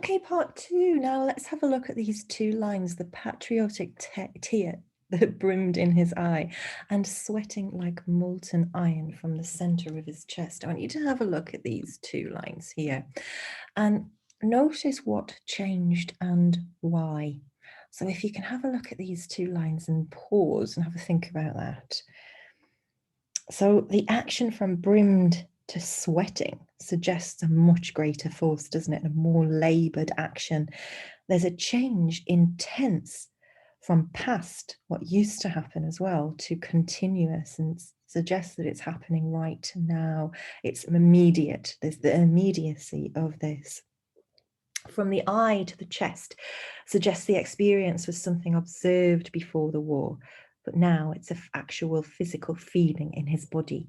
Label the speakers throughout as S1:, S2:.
S1: Okay, part two. Now let's have a look at these two lines. The patriotic tear that brimmed in his eye and sweating like molten iron from the center of his chest. I want you to have a look at these two lines here and notice what changed and why. So if you can have a look at these two lines and pause and have a think about that. So the action from brimmed to sweating suggests a much greater force, doesn't it? A more labored action. There's a change in tense from past, what used to happen as well, to continuous, and suggests that it's happening right now. It's immediate. There's the immediacy of this. From the eye to the chest suggests the experience was something observed before the war, but now it's an actual physical feeling in his body.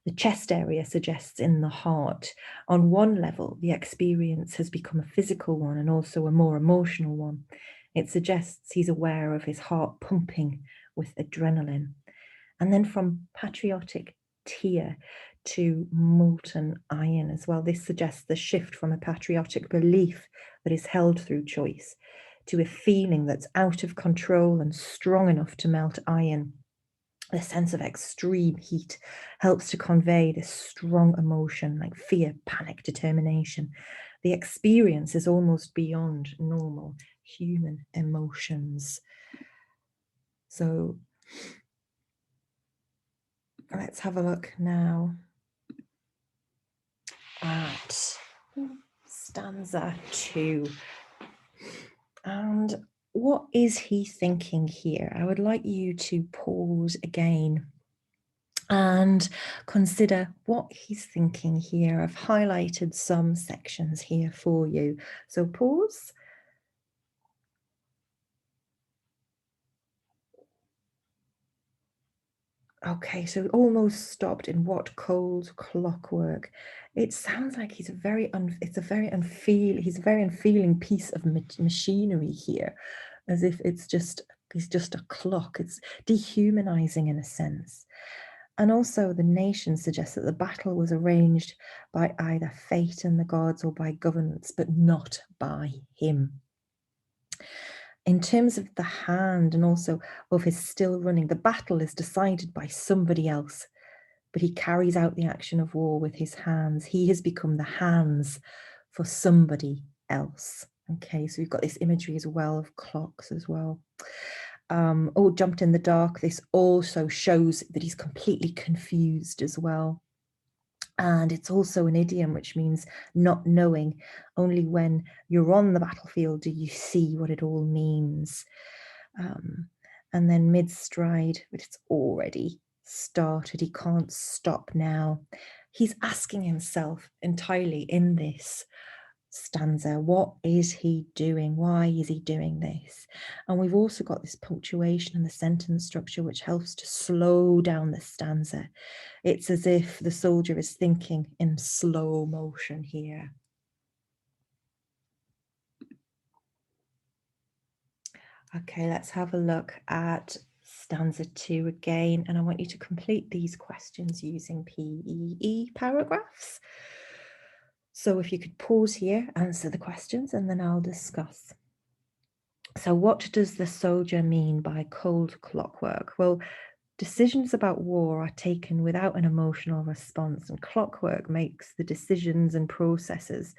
S1: The chest area suggests in the heart. On one level, the experience has become a physical one and also a more emotional one. It suggests he's aware of his heart pumping with adrenaline. And then from patriotic tear to molten iron as well. This suggests the shift from a patriotic belief that is held through choice to a feeling that's out of control and strong enough to melt iron. The sense of extreme heat helps to convey this strong emotion like fear, panic, determination. The experience is almost beyond normal human emotions. So let's have a look now at stanza 2. And what is he thinking here? I would like you to pause again and consider what he's thinking here. I've highlighted some sections here for you. So pause. Okay, so almost stopped in what cold clockwork. It sounds like he's a very unfeeling piece of machinery here, as if he's just a clock. It's dehumanizing in a sense. And also the nation suggests that the battle was arranged by either fate and the gods or by governments, but not by him. In terms of the hand and also of his still running, the battle is decided by somebody else, but he carries out the action of war with his hands. He has become the hands for somebody else. Okay, so we've got this imagery as well of clocks as well. Jumped in the dark. This also shows that he's completely confused as well. And it's also an idiom, which means not knowing. Only when you're on the battlefield do you see what it all means. And then mid-stride, but it's already started. He can't stop now. He's asking himself entirely in this stanza, what is he doing? Why is he doing this? And we've also got this punctuation and the sentence structure, which helps to slow down the stanza. It's as if the soldier is thinking in slow motion here. Okay, let's have a look at stanza 2 again, and I want you to complete these questions using PEE paragraphs. So if you could pause here, answer the questions, and then I'll discuss. So what does the soldier mean by cold clockwork? Well, decisions about war are taken without an emotional response, and clockwork makes the decisions and processes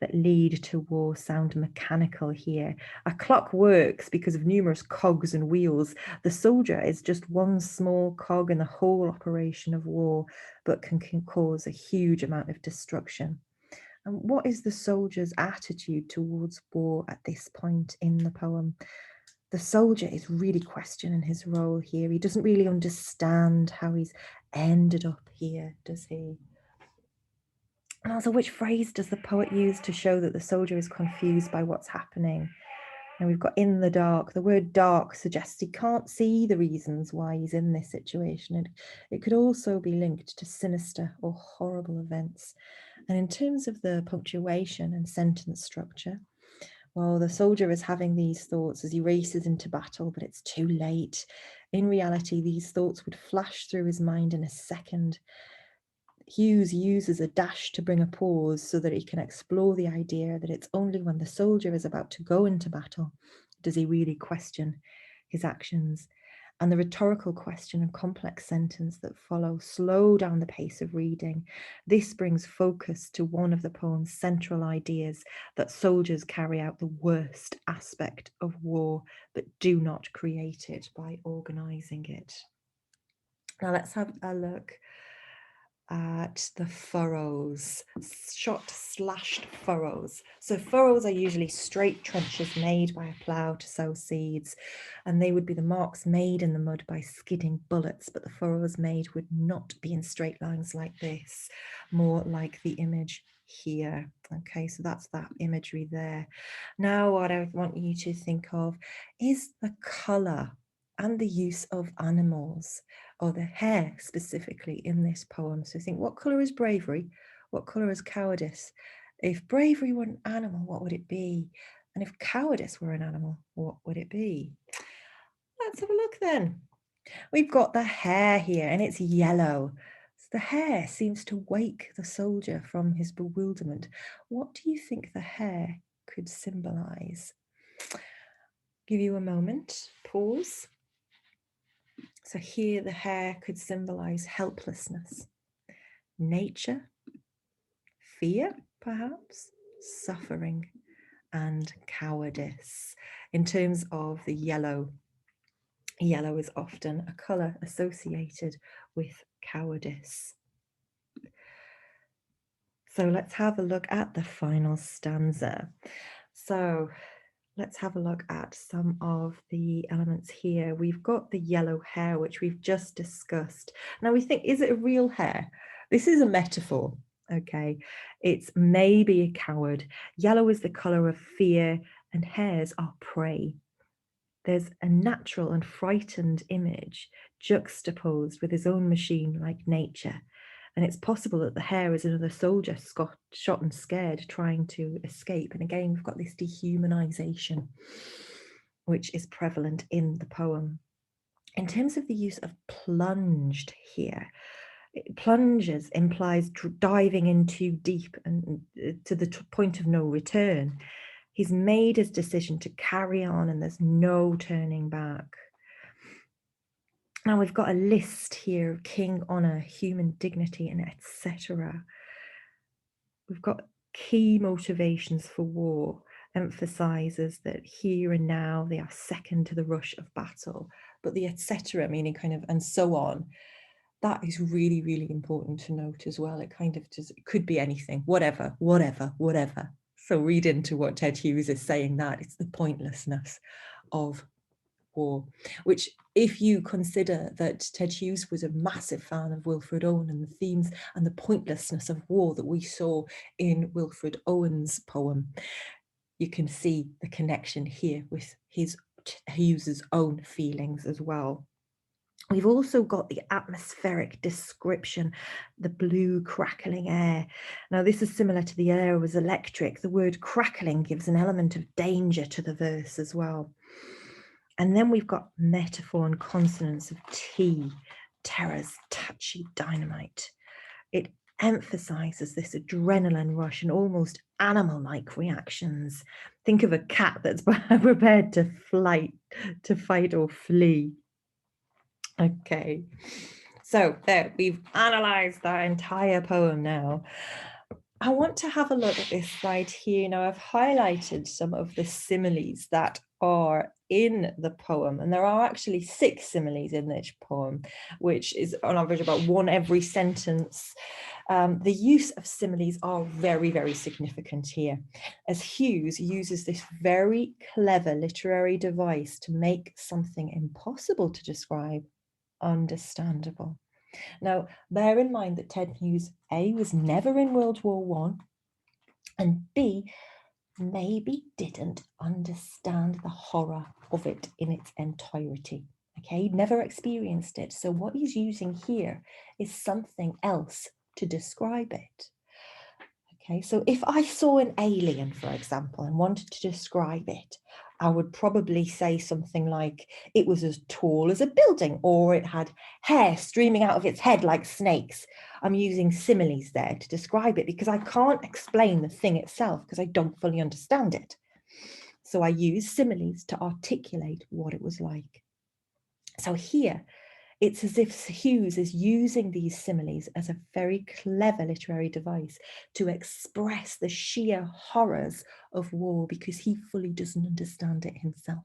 S1: that lead to war sound mechanical here. A clock works because of numerous cogs and wheels. The soldier is just one small cog in the whole operation of war, but can cause a huge amount of destruction. And what is the soldier's attitude towards war at this point in the poem? The soldier is really questioning his role here. He doesn't really understand how he's ended up here, does he? And also, which phrase does the poet use to show that the soldier is confused by what's happening? And we've got in the dark. The word dark suggests he can't see the reasons why he's in this situation. It could also be linked to sinister or horrible events. And in terms of the punctuation and sentence structure, well, the soldier is having these thoughts as he races into battle, but it's too late. In reality, these thoughts would flash through his mind in a second. Hughes uses a dash to bring a pause so that he can explore the idea that it's only when the soldier is about to go into battle does he really question his actions. And the rhetorical question and complex sentence that follow slow down the pace of reading. This brings focus to one of the poem's central ideas, that soldiers carry out the worst aspect of war, but do not create it by organizing it. Now let's have a look at the furrows, slashed furrows. So furrows are usually straight trenches made by a plough to sow seeds, and they would be the marks made in the mud by skidding bullets, but the furrows made would not be in straight lines like this, more like the image here. Okay, so that's that imagery there. Now what I want you to think of is the colour and the use of animals, or the hair specifically in this poem. So think, what colour is bravery? What colour is cowardice? If bravery were an animal, what would it be? And if cowardice were an animal, what would it be? Let's have a look then. We've got the hair here and it's yellow. So the hair seems to wake the soldier from his bewilderment. What do you think the hair could symbolise? Give you a moment, pause. So here the hair could symbolize helplessness, nature, fear, perhaps, suffering, and cowardice. In terms of the yellow, yellow is often a color associated with cowardice. So let's have a look at the final stanza. So let's have a look at some of the elements here. We've got the yellow hair, which we've just discussed. Now we think, is it a real hair? This is a metaphor, okay? It's maybe a coward. Yellow is the color of fear and hares are prey. There's a natural and frightened image juxtaposed with his own machine like nature. And it's possible that the hare is another soldier shot and scared, trying to escape. And again, we've got this dehumanization, which is prevalent in the poem. In terms of the use of plunged here, plunges implies diving in too deep and to the point of no return. He's made his decision to carry on and there's no turning back. Now we've got a list here of king honor, human dignity, and etc. We've got key motivations for war, emphasizes that here and now they are second to the rush of battle, but the etc. meaning kind of and so on, that is really, really important to note as well. It kind of just, it could be anything, whatever. So read into what Ted Hughes is saying, that it's the pointlessness of war, which if you consider that Ted Hughes was a massive fan of Wilfred Owen and the themes and the pointlessness of war that we saw in Wilfred Owen's poem, you can see the connection here with Hughes's own feelings as well. We've also got the atmospheric description, the blue crackling air. Now this is similar to the air was electric. The word crackling gives an element of danger to the verse as well. And then we've got metaphor and consonance of tea, terror's touchy dynamite. It emphasizes this adrenaline rush and almost animal-like reactions. Think of a cat that's prepared to fight or flee. Okay, so there, we've analysed that entire poem now. I want to have a look at this slide here. Now, I've highlighted some of the similes that are in the poem, and there are actually 6 similes in this poem, which is on average about 1 every sentence. The use of similes are very, very significant here, as Hughes uses this very clever literary device to make something impossible to describe understandable. Now, bear in mind that Ted Hughes, A, was never in World War I, and B, maybe didn't understand the horror of it in its entirety. Okay, he'd never experienced it. So what he's using here is something else to describe it. Okay, so if I saw an alien, for example, and wanted to describe it, I would probably say something like it was as tall as a building, or it had hair streaming out of its head like snakes. I'm using similes there to describe it because I can't explain the thing itself because I don't fully understand it. So I use similes to articulate what it was like. So here, it's as if Hughes is using these similes as a very clever literary device to express the sheer horrors of war because he fully doesn't understand it himself.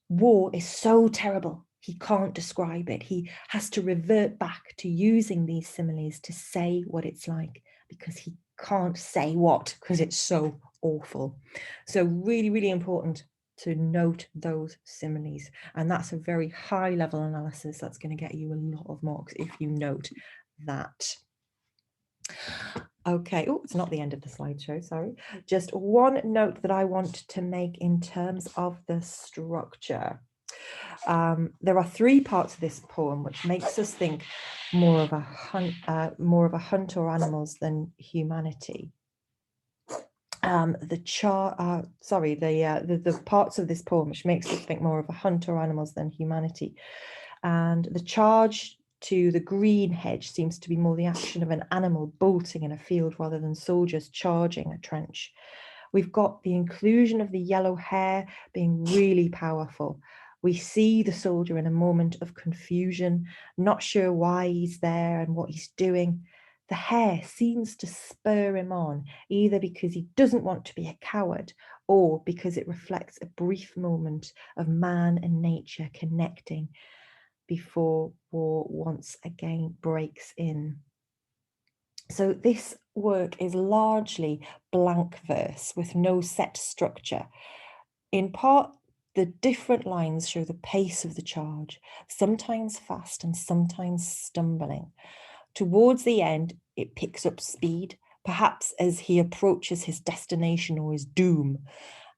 S1: War is so terrible, he can't describe it. He has to revert back to using these similes to say what it's like because he can't say what because it's so awful. So really, really important to note those similes. And that's a very high level analysis. That's going to get you a lot of marks if you note that. Okay, oh, it's not the end of the slideshow, sorry. Just one note that I want to make in terms of the structure. There are three parts of this poem, which makes us think more of a hunt or animals than humanity. The parts of this poem which makes us think more of a hunt or animals than humanity, and the charge to the green hedge seems to be more the action of an animal bolting in a field rather than soldiers charging a trench. We've got the inclusion of the yellow hair being really powerful. We see the soldier in a moment of confusion, not sure why he's there and what he's doing. The hair seems to spur him on, either because he doesn't want to be a coward or because it reflects a brief moment of man and nature connecting before war once again breaks in. So this work is largely blank verse with no set structure. In part, the different lines show the pace of the charge, sometimes fast and sometimes stumbling. Towards the end, it picks up speed, perhaps as he approaches his destination or his doom.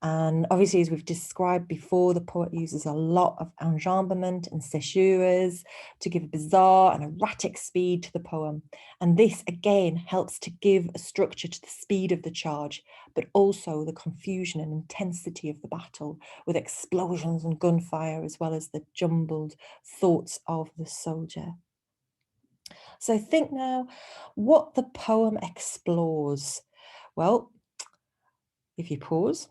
S1: And obviously, as we've described before, the poet uses a lot of enjambment and caesures to give a bizarre and erratic speed to the poem. And this, again, helps to give a structure to the speed of the charge, but also the confusion and intensity of the battle with explosions and gunfire, as well as the jumbled thoughts of the soldier. So think now what the poem explores. Well, if you pause,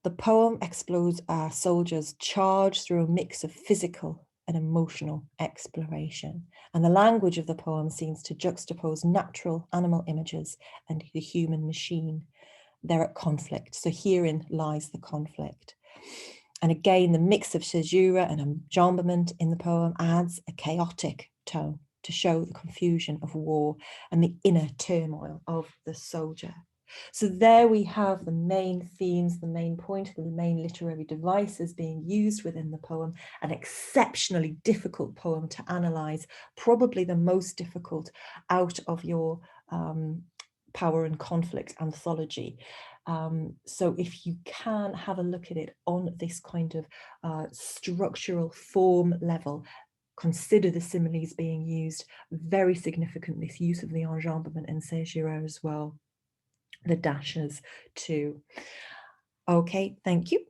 S1: the poem explores our soldiers' charge through a mix of physical and emotional exploration. And the language of the poem seems to juxtapose natural animal images and the human machine. They're at conflict. So herein lies the conflict. And again, the mix of caesura and enjambment in the poem adds a chaotic tone to show the confusion of war and the inner turmoil of the soldier. So there we have the main themes, the main point, the main literary devices being used within the poem, an exceptionally difficult poem to analyse, probably the most difficult out of your Power and Conflict anthology. So if you can have a look at it on this kind of structural form level, consider the similes being used, very significant, this use of the enjambment and caesura as well, the dashes too. Okay, thank you.